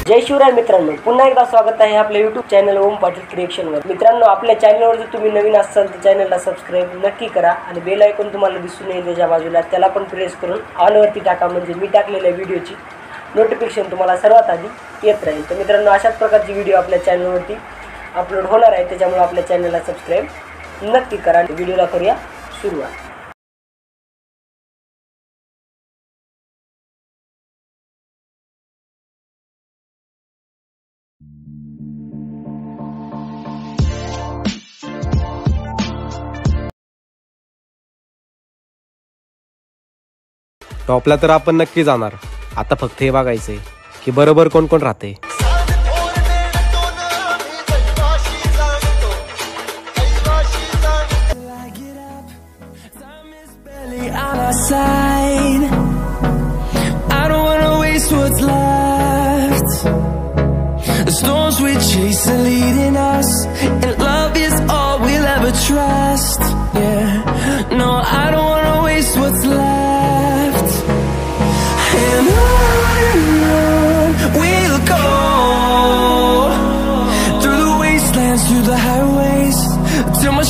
जय शिवराय मित्रांनो, पुन्हा एकदा स्वागत आहे आपल्या YouTube चॅनल ओम पाटील क्रिएशनवर। मित्रांनो, आपल्या चॅनलवर जर तुम्ही नवीन असाल तर चॅनलला सबस्क्राइब नक्की करा आणि बेल आयकॉन तुम्हाला दिसून येईल त्याच्या बाजूला, त्याला पण प्रेस करून ऑल वरती टाका, म्हणजे मी टाकलेल्या व्हिडिओची नोटिफिकेशन तुम्हाला सर्वात आधी येत राहील। तर मित्रांनो, अशाच प्रकारची व्हिडिओ आपल्या चॅनलवरती अपलोड होणार आहे, त्याच्यामुळे आपल्या चॅनलला सबस्क्राइब नक्की करा आणि व्हिडिओला करूया सुरुवात। टॉपला तर आपण नक्की जाणार। आता फक्त हे बघायचंय की बरोबर कोण कोण राहते।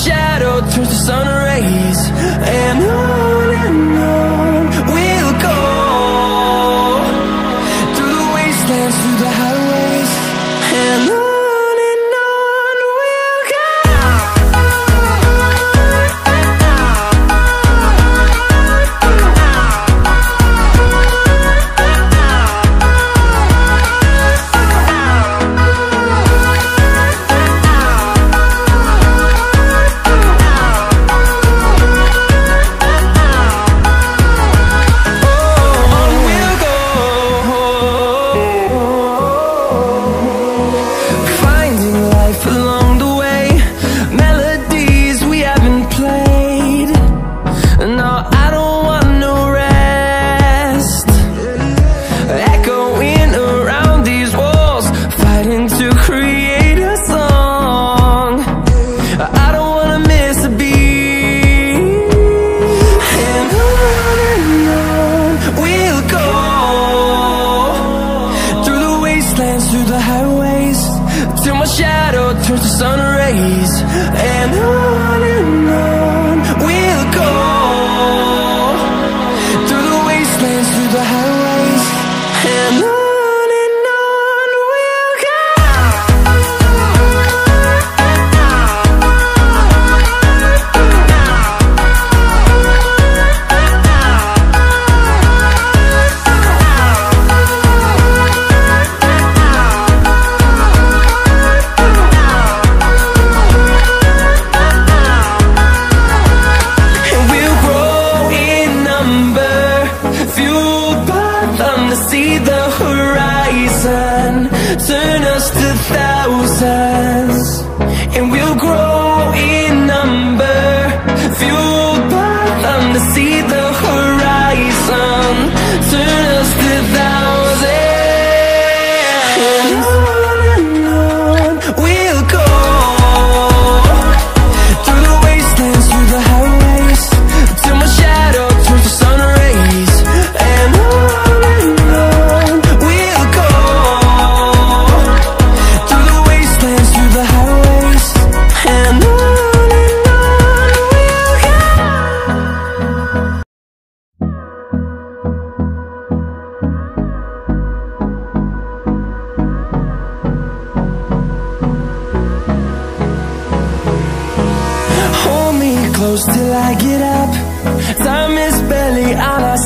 Shadow turns to sun rays, and on we'll go through the wastelands, through the highways, and on we'll go. Through the highways, till my shadow turns to sun rays, and on we'll go through the wastelands, through the highways, and on we'll go. See the horizon, turn us to thousands, and we'll grow in number, fueled by them to see the horizon, turn us to thousands, and on we'll go through the wastelands, through the highways, till my shadow turns to sun rays, and on close till I get up. Time is barely on our